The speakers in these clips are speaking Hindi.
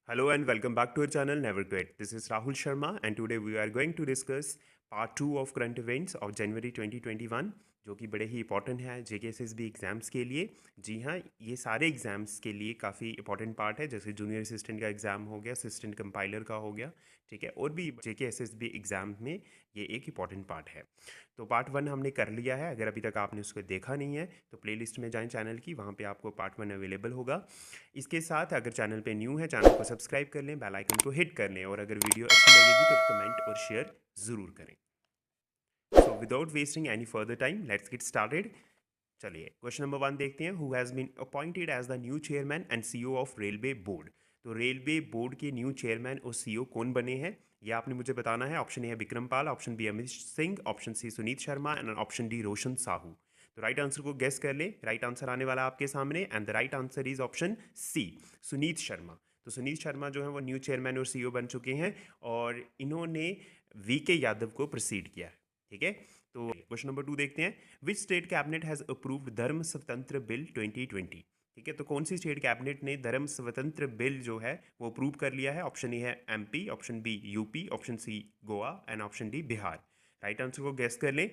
Hello and welcome back to our channel Never Quit. This is Rahul Sharma and today we are going to discuss part 2 of current events of January 2021 जो कि बड़े ही इंपॉर्टेंट है JKSSB एग्ज़ाम्स के लिए। जी हाँ, ये सारे एग्ज़ाम्स के लिए काफ़ी इंपॉर्टेंट पार्ट है, जैसे जूनियर असिस्टेंट का एग्ज़ाम हो गया, असिस्टेंट कंपाइलर का हो गया, ठीक है, और भी JKSSB एग्ज़ाम में ये एक इंपॉर्टेंट पार्ट है। तो पार्ट 1 हमने कर लिया है। अगर अभी तक आपने उसको देखा नहीं है तो प्लेलिस्ट में जाएं चैनल की, वहाँ पे आपको पार्ट 1 अवेलेबल होगा। इसके साथ अगर चैनल पे न्यू है, चैनल को सब्सक्राइब कर लें, बेल आइकन को हिट कर लें और अगर वीडियो अच्छी लगेगी तो कमेंट और शेयर ज़रूर करें। So without wasting any further time let's get started. चलिए क्वेश्चन नंबर 1 देखते हैं। Who has been appointed as the new chairman and CEO of railway board. तो रेलवे बोर्ड के न्यू चेयरमैन और सीईओ कौन बने हैं, ये आपने मुझे बताना है। ऑप्शन ए है Vikram Pal, option B Amit Singh, option C Sunit Sharma and option D Roshan Sahu. तो राइट आंसर को गेस कर ले। राइट आंसर आने वाला आपके सामने and the right answer is option C, Sunit Sharma. तो सुनीत शर्मा जो है वो न्यू चेयरमैन और सीईओ बन चुके हैं और इन्होंने वी के यादव को प्रोसीड किया है, ठीक है। तो क्वेश्चन नंबर 2 देखते हैं। Which state cabinet has approved धर्म स्वतंत्र बिल 2020। ठीक है, तो कौन सी स्टेट कैबिनेट ने धर्म स्वतंत्र बिल जो है वो अप्रूव कर लिया है। ऑप्शन ए है MP, option B UP, option C Goa and option D Bihar. Right answer को गेस कर लें।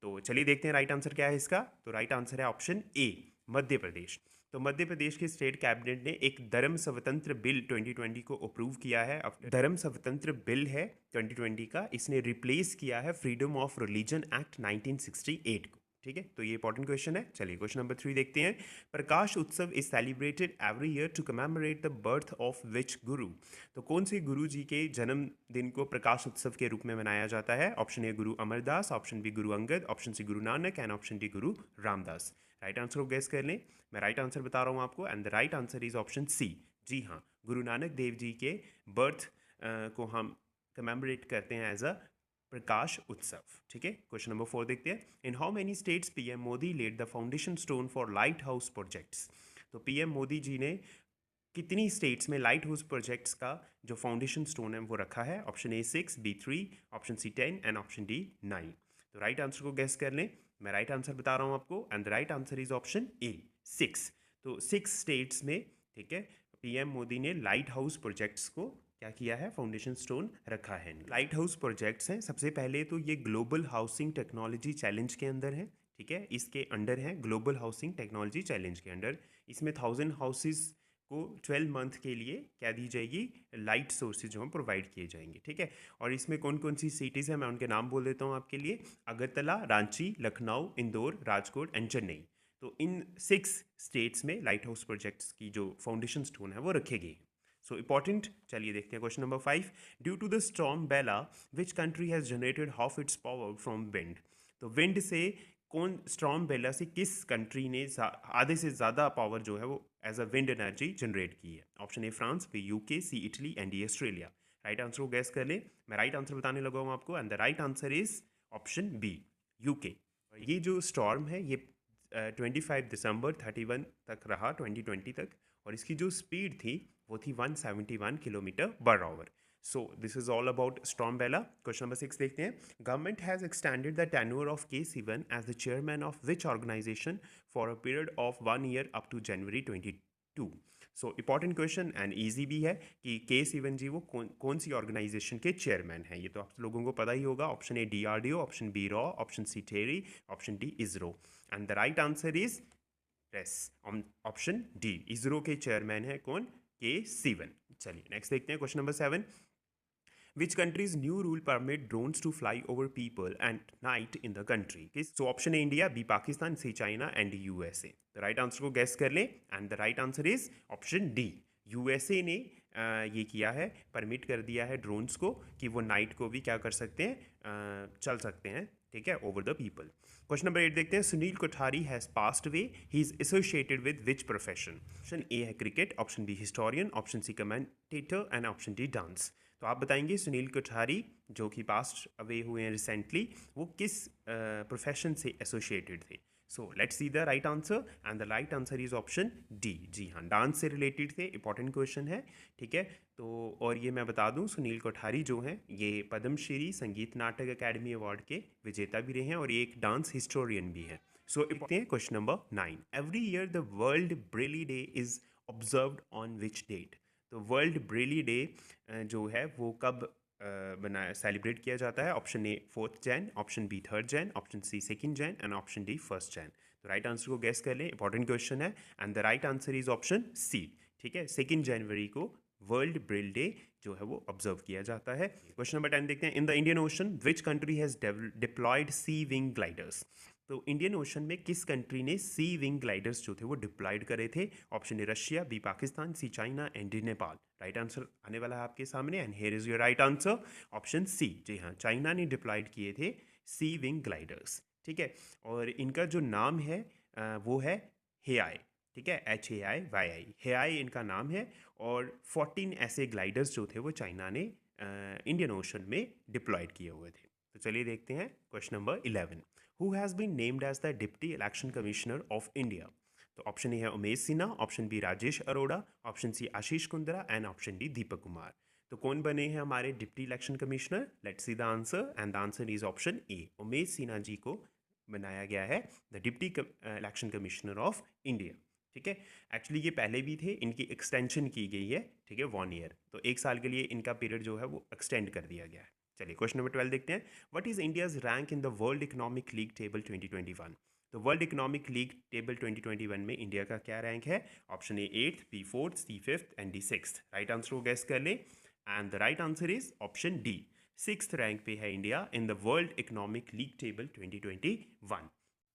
तो चलिए देखते हैं राइट आंसर क्या है इसका। तो राइट आंसर है ऑप्शन ए, मध्य प्रदेश। तो मध्य प्रदेश के स्टेट कैबिनेट ने एक धर्म स्वतंत्र बिल 2020 को अप्रूव किया है। अब धर्म स्वतंत्र बिल है 2020 का, इसने रिप्लेस किया है फ्रीडम ऑफ रिलीजन एक्ट 1968 को, ठीक है। तो ये इंपॉर्टेंट क्वेश्चन है। चलिए क्वेश्चन नंबर 3 देखते हैं। Prakash Utsav is celebrated every year to commemorate the birth of which guru. तो कौन से गुरु जी के जन्मदिन को प्रकाश उत्सव के रूप में मनाया जाता है। Option A Guru Amar Das, option B Guru Angad, option C Guru Nanak and option D Guru Ramdas. Right answer को गेस कर लें। मैं राइट आंसर बता रहा हूँ आपको and the right answer is option C. जी हाँ, गुरु नानक देव जी के बर्थ को हम कमेमोरेट करते हैं एज अ प्रकाश उत्सव, ठीक है। क्वेश्चन नंबर 4 देखते हैं। In how many states PM Modi laid the foundation stone for lighthouse projects. तो पीएम मोदी जी ने कितनी स्टेट्स में लाइट हाउस प्रोजेक्ट्स का जो फाउंडेशन स्टोन है वो रखा है। Option A 6, B 3, option C 10 and option D 9। तो राइट आंसर को गेस कर लें। मैं राइट आंसर बता रहा हूँ आपको and the right answer is option A 6। तो 6 स्टेट्स में, ठीक है, पीएम मोदी ने लाइट हाउस प्रोजेक्ट्स को क्या किया है, फाउंडेशन स्टोन रखा है। लाइट हाउस प्रोजेक्ट्स हैं, सबसे पहले तो ये ग्लोबल हाउसिंग टेक्नोलॉजी चैलेंज के अंदर है, ठीक है, इसके अंडर है ग्लोबल हाउसिंग टेक्नोलॉजी चैलेंज के अंडर। इसमें 1000 हाउसेज को 12 मंथ के लिए क्या दी जाएगी, लाइट सोर्सेज जो हम प्रोवाइड किए जाएंगे, ठीक है। और इसमें कौन कौन सी सिटीज़ हैं मैं उनके नाम बोल देता हूँ आपके लिए। अगरतला, रांची, लखनऊ, इंदौर, राजकोट एंड चेन्नई। तो इन 6 स्टेट्स में लाइट हाउस प्रोजेक्ट्स की जो फाउंडेशन स्टोन है वो रखे गए। So important. चलिए देखते हैं question number 5। Due to the storm Bella which country has generated half its power from wind. तो विंड से कौन, स्टॉर्म बेला से किस कंट्री ने आधे से ज़्यादा पावर जो है वो as a wind energy generate की है। Option A France, B UK, C Italy and D Australia. Right answer को गैस कर ले। मैं राइट आंसर बताने लगा हूँ आपको and the right answer is option B, UK. ये जो स्टॉर्म है ये 25 दिसंबर 31 तक रहा, 2020 तक, और इसकी जो स्पीड थी वो थी 171 kilometre per hour. So this is all about Storm Bella. Question number 6 देखते हैं। Government has extended the tenure of K. Sivan as the chairman of which organization for a period of 1 year up to January 22। So important question and easy भी है कि के सिवन जी वो कौन सी ऑर्गेनाइजेशन के चेयरमैन हैं। ये तो आप लोगों को पता ही होगा। Option A DRDO, option B रॉ, option C TERI, option D ISRO and the right answer is yes, option D, ISRO के चेयरमैन है कौन, के सिवन। चलिए नेक्स्ट देखते हैं question number 7। Which country's new rule permit drones to fly over people at night in the country? Okay, so option A India, B Pakistan, C China and D USA. The right answer को guess कर लें and the right answer is option D. USA ने ये किया है, परमिट कर दिया है ड्रोन्स को कि वो नाइट को भी क्या कर सकते हैं, चल सकते हैं, ठीक है, over the people. Question number 8 देखते हैं। Sunil Kothari has passed away, he is associated with which profession. Option A है cricket, option B historian, option C commentator and option D dance. तो आप बताएंगे सुनील कोठारी जो कि पास्ट अवे हुए हैं रिसेंटली, वो किस प्रोफेशन से एसोसिएटेड थे। So let's see the right answer and the right answer is option D. जी हाँ, डांस से रिलेटेड थे, इंपॉर्टेंट क्वेश्चन है, ठीक है। तो और ये मैं बता दूं, सुनील कोठारी जो हैं ये पद्मश्री संगीत नाटक अकेडमी अवार्ड के विजेता भी रहे हैं और ये एक डांस हिस्टोरियन भी है। सो देखते हैं question number 9। Every year the world Braille day is observed on which date. तो वर्ल्ड ब्रेली डे जो है वो कब बना सेलिब्रेट किया जाता है? Option A 4 Jan, option B 3 Jan, option C 2 Jan and option D 1 Jan. तो राइट आंसर को गेस कर लें, इंपॉर्टेंट क्वेश्चन है and the right answer is option C. ठीक है, 2 जनवरी को वर्ल्ड ब्रेल डे जो है वो ऑब्जर्व किया जाता है। क्वेश्चन नंबर 10 देखते हैं। In the Indian ocean which country has deployed sea wing gliders? तो इंडियन ओशन में किस कंट्री ने सी विंग ग्लाइडर्स जो थे वो डिप्लॉयड करे थे? Option A Russia, B Pakistan, C China and D Nepal. Right answer आने वाला है आपके सामने and here is your right answer, option C. जी हाँ, चाइना ने डिप्लॉयड किए थे सी विंग ग्लाइडर्स। ठीक है, और इनका जो नाम है वो है हेआई। ठीक है, HAIYI, हेआई इनका नाम है। और 14 ऐसे ग्लाइडर्स जो थे वो चाइना ने इंडियन ओशन में डिप्लॉयड किए हुए थे। तो चलिए देखते हैं question number 11। Who has been named as the deputy election commissioner of India? तो ऑप्शन ए है Umesh Sinha, option B Rajesh Arora, option C Ashish Kundra and option D Deepak Kumar. तो कौन बने हैं हमारे deputy election commissioner? Let's see the answer and the answer is option A, Umesh Sinha ji को बनाया गया है the deputy election commissioner of India. ठीक है, एक्चुअली ये पहले भी थे, इनकी एक्सटेंशन की गई है। ठीक है, 1 ईयर, तो 1 साल के लिए इनका पीरियड जो है वो एक्सटेंड कर दिया गया है। चलिए क्वेश्चन नंबर 12 देखते हैं। What is India's rank in the world economic league table 2021? तो वर्ल्ड इकोनॉमिक लीग टेबल 2021 में इंडिया का क्या रैंक है? Option A 8th, B 4th, C 5th and D 6th। Right answer को गैस कर लें and the right answer is option D, 6th rank पे है India in the world economic league table 2021।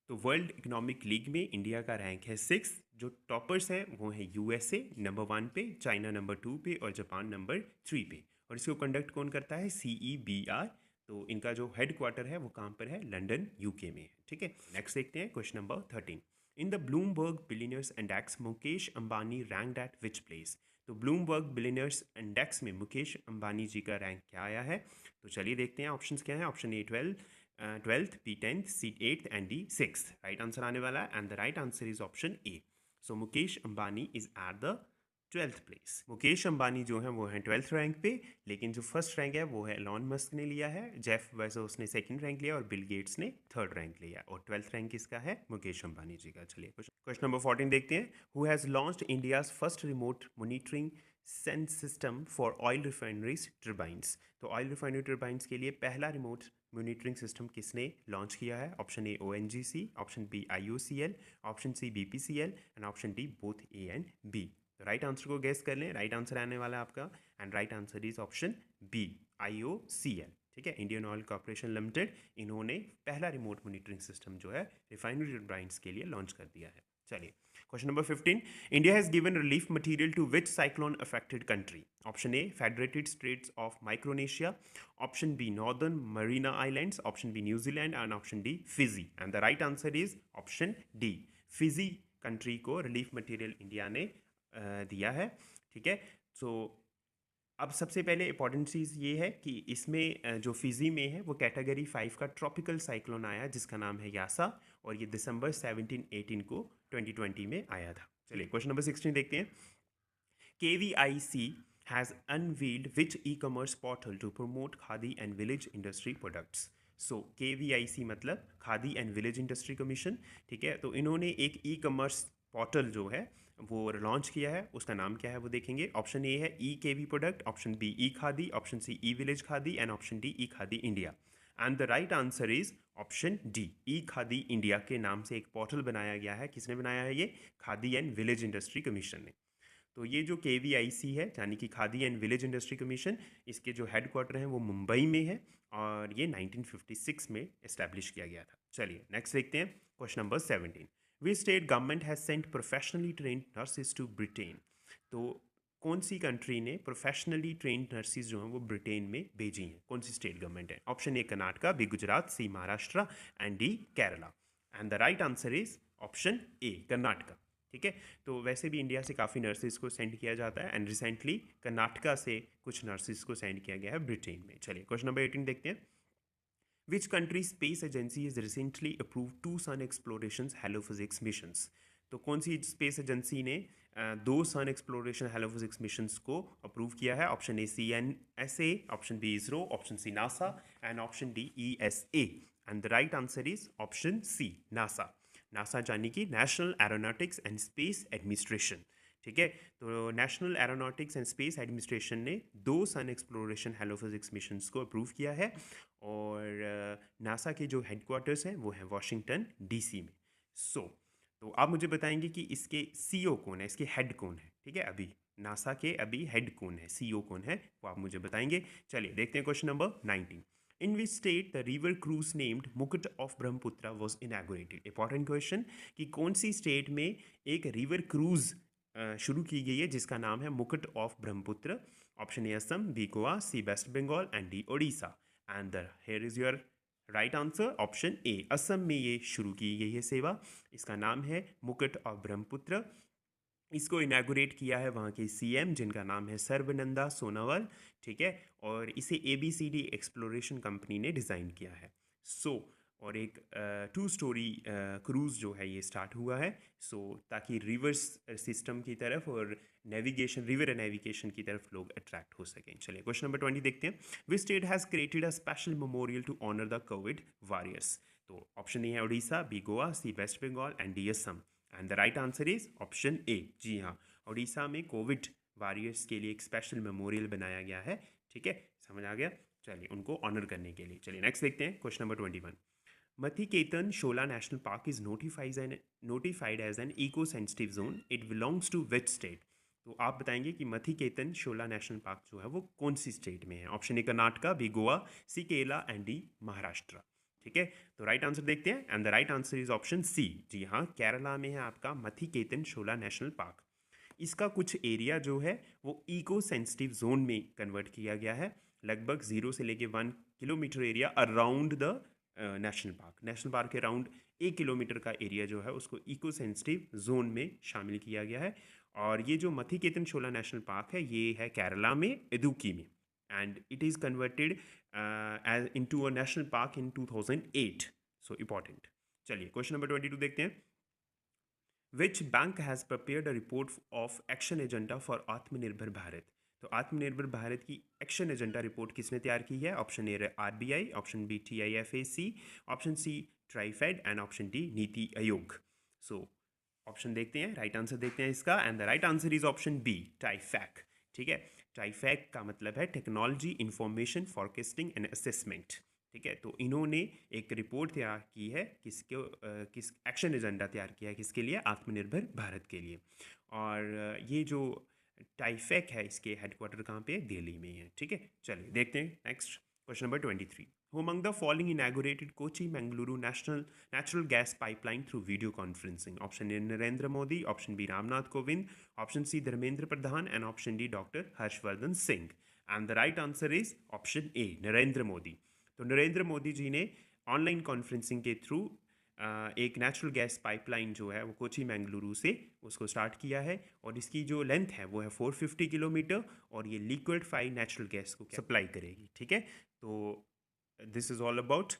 तो वर्ल्ड इकोनॉमिक लीग में इंडिया का रैंक है 6। जो टॉपर्स हैं वो है USA नंबर 1 पे, चाइना नंबर 2 पे और जापान नंबर 3 पे। और इसको कंडक्ट कौन करता है? CEBR। तो इनका जो हेड क्वार्टर है वो कहाँ पर है? लंदन UK में है। ठीक है, नेक्स्ट देखते हैं question number 13। In the Bloomberg billionaires index Mukesh Ambani ranked eight which place? तो ब्लूमबर्ग बिलियनियर्स इंडेक्स में मुकेश अंबानी जी का रैंक क्या आया है? तो चलिए देखते हैं ऑप्शंस क्या हैं। Option A 12th, B 10th, C 8th and D 6th। Right answer आने वाला है and the right answer is option A. So Mukesh Ambani is at the 12th place. Mukesh Ambani जो है वो है 12th रैंक पे, लेकिन जो फर्स्ट रैंक है वो है एलॉन मस्क ने लिया है। जेफ बेजोस ने 2nd रैंक लिया और बिल गेट्स ने 3rd रैंक लिया, और 12th रैंक किसका है? मुकेश अंबानी जी का। चलिए क्वेश्चन नंबर 14 देखते हैं। Who has launched India's first remote monitoring sense system for oil refineries turbines? तो ऑयल रिफाइनरी टर्बाइंस के लिए पहला रिमोट मॉनिटरिंग सिस्टम किसने लॉन्च किया है? Option A ONGC, option B IOCL, option C BPCL and option D both A and B। तो राइट आंसर को गेस कर लें। राइट आंसर आने वाला है आपका and right answer is option B, IOCL। ठीक है, इंडियन ऑयल कॉर्पोरेशन लिमिटेड, इन्होंने पहला रिमोट मॉनिटरिंग सिस्टम जो है रिफाइनरी टर्बाइंस के लिए लॉन्च कर दिया है। चलिए question number 15। India has given relief material to which cyclone affected country? Option A federated states of Micronesia, option B northern Mariana islands, option B New Zealand and option D Fiji. And the right answer is option D, Fiji country को रिलीफ मटेरियल इंडिया ने दिया है। ठीक है, तो अब सबसे पहले इंपॉर्टेंट चीज़ ये है कि इसमें जो फिजी में है वो कैटेगरी 5 का ट्रॉपिकल साइक्लोन आया जिसका नाम है यासा, और ये दिसंबर 17-18 को 2020 में आया था। चलिए क्वेश्चन नंबर 16 देखते हैं। KVIC has unveiled which e-commerce portal to promote khadi and village industry products? So KVIC मतलब khadi and village industry commission. ठीक है, तो इन्होंने एक ई-कॉमर्स पोर्टल जो है वो लॉन्च किया है, उसका नाम क्या है वो देखेंगे। ऑप्शन ए है EKV product, option B E Khadi, option C E village Khadi and option D E Khadi India. And the right answer is option D, E Khadi India के नाम से एक पोर्टल बनाया गया है। किसने बनाया है ये? Khadi and village industry commission ने। तो ये जो KVIC है यानी कि khadi and village industry commission, इसके जो हेड क्वार्टर हैं वो मुंबई में है और ये 1956 में इस्टेब्लिश किया गया था। चलिए नेक्स्ट देखते हैं question number 17। Which state government has sent professionally trained nurses to Britain? तो कौन सी कंट्री ने प्रोफेशनली ट्रेन्ड नर्सेज जो हैं वो ब्रिटेन में भेजी हैं? कौन सी स्टेट गवर्नमेंट है? Option A Karnataka, B Gujarat, C Maharashtra and D Kerala. And the right answer is option A, Karnataka. ठीक है, तो वैसे भी इंडिया से काफ़ी नर्सेज को सेंड किया जाता है एंड रिसेंटली कर्नाटका से कुछ नर्सेज को सेंड किया गया है ब्रिटेन में। चलिए क्वेश्चन नंबर 18 देखते हैं। Which country space agency is recently approve 2 sun exploration heliophysics missions? तो कौन सी स्पेस एजेंसी ने 2 sun exploration heliophysics missions को अप्रूव किया है? Option A CNSA, option B ISRO, option C NASA and option D ESA। And the right answer is option C, NASA. NASA यानी कि national aeronautics and space administration. ठीक है। तो national aeronautics and space administration ने 2 sun exploration heliophysics missions को अप्रूव किया है और नासा के जो हेडक्वार्टर्स हैं वो हैं वाशिंगटन डीसी में। तो आप मुझे बताएंगे कि इसके सीईओ कौन है, इसके हेड कौन है। ठीक है, अभी नासा के अभी हेड कौन है, सीईओ कौन है, वो आप मुझे बताएंगे। चलिए देखते हैं question number 19। In which state the river cruise named Mukut of Brahmaputra was inaugurated. Important question कि कौन सी स्टेट में एक रिवर क्रूज शुरू की गई है जिसका नाम है Mukut of Brahmaputra. Option A Assam, B Goa, C West Bengal and D Odisha. And here is your right answer option A, Assam में ये शुरू की गई है सेवा। इसका नाम है मुकुट ऑफ ब्रह्मपुत्र। इसको इनागुरेट किया है वहाँ के सीएम जिनका नाम है सर्बानंद सोनोवाल। ठीक है, और इसे ABCD एक्सप्लोरेशन कंपनी ने डिज़ाइन किया है। और एक 2 स्टोरी क्रूज़ जो है ये स्टार्ट हुआ है। ताकि रिवर्स सिस्टम की तरफ और नेविगेशन, रिवर नेविगेशन की तरफ लोग अट्रैक्ट हो सकें। चलिए क्वेश्चन नंबर 20 देखते हैं। Which state has created a special memorial to honour the covid warriors. तो ऑप्शन ए है Orissa, B Goa, C West Bengal and D Assam. And the right answer is option A. जी हाँ, उड़ीसा में कोविड वॉरियर्स के लिए एक स्पेशल मेमोरियल बनाया गया है। ठीक है, समझ आ गया। चलिए उनको ऑनर करने के लिए। चलिए नेक्स्ट देखते हैं question number 21। Mathikettan Shola national park is notified as an eco sensitive zone. It belongs to which state. तो आप बताएंगे कि मथिकेतन शोला नेशनल पार्क जो है वो कौन सी स्टेट में है। Option A Karnataka, B Goa, C Kerala and D Maharashtra. ठीक है, तो राइट आंसर देखते हैं। And the right answer is option C. जी हाँ, केरला में है आपका मथिकेतन शोला नेशनल पार्क। इसका कुछ एरिया जो है वो इको सेंसिटिव जोन में कन्वर्ट किया गया है। लगभग 0 से लेके 1 kilometre area around the national park के अराउंड 1 किलोमीटर का एरिया जो है उसको इको सेंसिटिव जोन में शामिल किया गया है। और ये जो मथिकेतन शोला नेशनल पार्क है ये है केरला में, इदुक्की में। And it is converted into a national park in 2008. So important. चलिए क्वेश्चन नंबर 22 देखते हैं। Which bank has prepared a report of action agenda for आत्मनिर्भर भारत। तो आत्मनिर्भर भारत की एक्शन एजेंडा रिपोर्ट किसने तैयार की है। Option A RBI, option B TIFAC, option C TRIFED and option D NITI Aayog. Option देखते हैं, राइट आंसर देखते हैं इसका। And the right answer is option B, TRIFAC. ठीक है, ट्राइफैक का मतलब है technology information forecasting and assessment. ठीक है, तो इन्होंने एक रिपोर्ट तैयार की है किस एक्शन एजेंडा तैयार किया है किसके लिए, आत्मनिर्भर भारत के लिए। और ये जो टाइफैक है इसके हेडक्वार्टर कहाँ पे, दिल्ली में है। ठीक है, चलिए देखते हैं next question number 23। Who among the following inaugurated Kochi Mangaluru natural gas pipeline through video conferencing? Option A Narendra Modi, option B Ramnath Kovind, option C Dharmendra Pradhan and option D Dr. Harshvardhan Singh. And the right answer is option A Narendra Modi. तो नरेंद्र मोदी जी ने ऑनलाइन कॉन्फ्रेंसिंग के थ्रू एक नेचुरल गैस पाइपलाइन जो है वो कोची मैंगलुरु से उसको स्टार्ट किया है। और इसकी जो लेंथ है वो है 450 किलोमीटर और ये लिक्विडफाइड नेचुरल गैस को सप्लाई करेगी। ठीक है, तो this is all about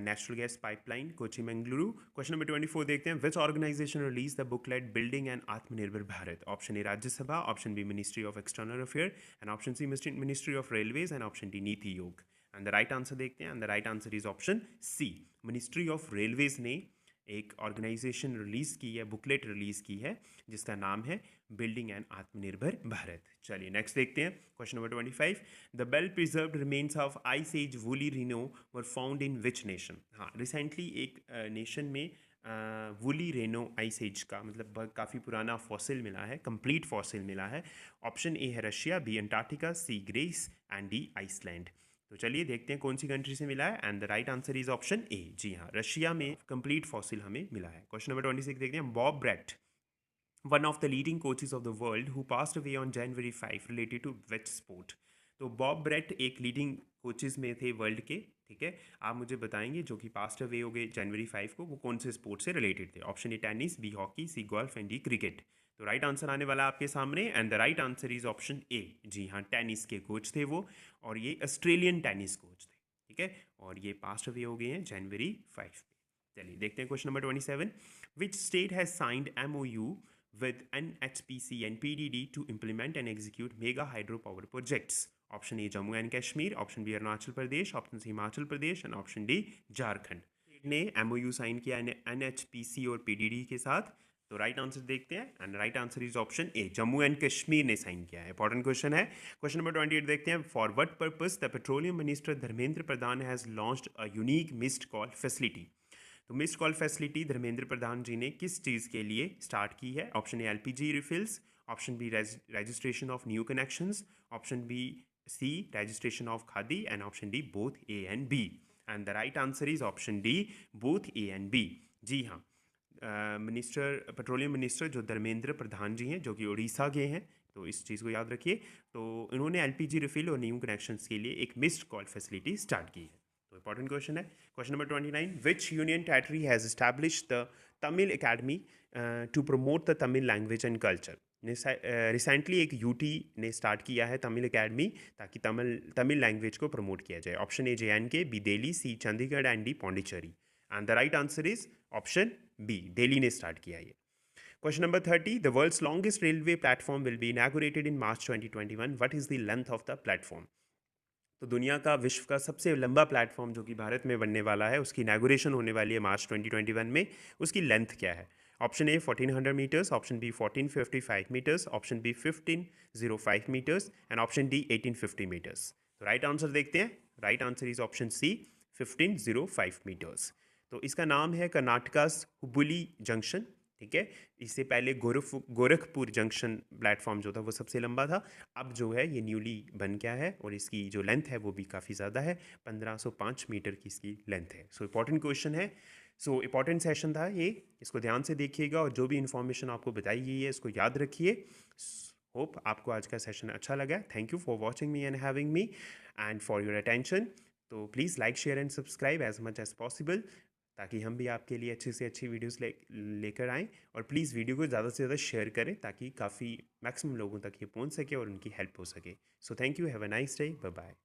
natural gas pipeline Kochi Mangaluru. Question number 24 देखते हैं। Which organisation release the booklet building and Aatmanirbhar Bharat. Option A Rajya Sabha, option B ministry of external affair and option C ministry of railways and option D NITI Aayog. And the right answer देखते हैं। And the right answer is option C, ministry of railways ने एक ऑर्गेनाइजेशन रिलीज़ की है, बुकलेट रिलीज़ की है जिसका नाम है बिल्डिंग एंड आत्मनिर्भर भारत। चलिए नेक्स्ट देखते हैं question number 25। The well preserved remains of ice age woolly rhino were found in which nation. हाँ, रिसेंटली एक नेशन में वुली रेनो आइस एज का मतलब काफ़ी पुराना फॉसिल मिला है, कंप्लीट फॉसिल मिला है। ऑप्शन ए है Russia, B Antarctica, C Greece and D Iceland. तो चलिए देखते हैं कौन सी कंट्री से मिला है। And the right answer is option A. जी हाँ, रशिया में कंप्लीट फॉसिल हमें मिला है। क्वेश्चन नंबर 26 देखते हैं। Bob Brett, one of the leading coaches of the world who passed away on January 5 related to which sport. तो बॉब ब्रेट एक लीडिंग कोचेज में थे वर्ल्ड के। ठीक है, आप मुझे बताएंगे जो कि पास्ट अवे हो गए January 5 को, वो कौन से स्पोर्ट से रिलेटेड थे। Option A tennis, B hockey, C golf and D cricket. तो राइट आंसर आने वाला आपके सामने। And the right answer is option A. जी हाँ, टेनिस के कोच थे वो और ये ऑस्ट्रेलियन टेनिस कोच थे। ठीक है, और ये पास्ट अवे हो गए हैं January 5 पे। चलिए देखते हैं question number 27। Which state has signed MOU with NHPC and PDD to implement and execute mega hydropower projects. Option A Jammu and Kashmir, option B Arunachal Pradesh, option C Himachal Pradesh and option D Jharkhand. ने MOU साइन किया NHPC और PDD के साथ। तो राइट आंसर देखते हैं and right answer is option A, Jammu and Kashmir ने साइन किया है। इंपॉर्टेंट क्वेश्चन है। क्वेश्चन नंबर 28 देखते हैं। For what purpose the petroleum minister Dharmendra Pradhan has launched a unique missed call facility. तो missed call facility Dharmendra Pradhan ji ने किस चीज़ के लिए स्टार्ट की है? Option A LPG refills, option B registration of new connections, option B C registration of khadi and option D both A and B. And the right answer is option D, both A and B. जी हाँ, मिनिस्टर पेट्रोलियम मिनिस्टर जो धर्मेंद्र प्रधान जी हैं जो कि उड़ीसा के हैं, तो इस चीज़ को याद रखिए। तो इन्होंने एलपीजी रिफिल और न्यू कनेक्शंस के लिए एक मिस्ड कॉल फैसिलिटी स्टार्ट की है। तो इंपॉर्टेंट क्वेश्चन है। Question number 29, which union territory has establish the Tamil academy to promote the Tamil language and culture. Recently एक यूटी ने स्टार्ट किया है तमिल अकेडमी, ताकि तमिल लैंग्वेज को प्रमोट किया जाए। Option A JNK, B Delhi, C Chandigarh and D Pondicherry. And the right answer is option B, Delhi ने स्टार्ट किया ये। Question number 30, the world's longest railway platform will be inaugurated in March 2021। What is the length of the platform? तो दुनिया का, विश्व का सबसे लंबा प्लेटफॉर्म जो कि भारत में बनने वाला है, उसकी इनैगोरेशन होने वाली है मार्च 2021 में। उसकी लेंथ क्या है? Option A 1400 metres, option B 1455 metres, option B 1505 metres and option D 1850 metres. तो राइट आंसर देखते हैं। Right answer is option C, 1505 metres. तो इसका नाम है कर्नाटका हुबली जंक्शन। ठीक है, इससे पहले गोरखपुर जंक्शन प्लेटफॉर्म जो था वो सबसे लंबा था। अब जो है ये न्यूली बन गया है और इसकी जो लेंथ है वो भी काफ़ी ज़्यादा है, 1505 मीटर की इसकी लेंथ है। सो इंपॉर्टेंट क्वेश्चन है। सो इंपॉर्टेंट सेशन था ये, इसको ध्यान से देखिएगा और जो भी इन्फॉर्मेशन आपको बताई गई है इसको याद रखिए। होप आपको आज का सेशन अच्छा लगा। Thank you for watching me and having me and for your attention. तो please like share and subscribe as much as possible, ताकि हम भी आपके लिए अच्छी से अच्छी वीडियोस लेकर आएँ। और प्लीज़ वीडियो को ज़्यादा से ज़्यादा शेयर करें ताकि काफ़ी मैक्सिमम लोगों तक ये पहुंच सके और उनकी हेल्प हो सके। So thank you, have a nice day, bye bye.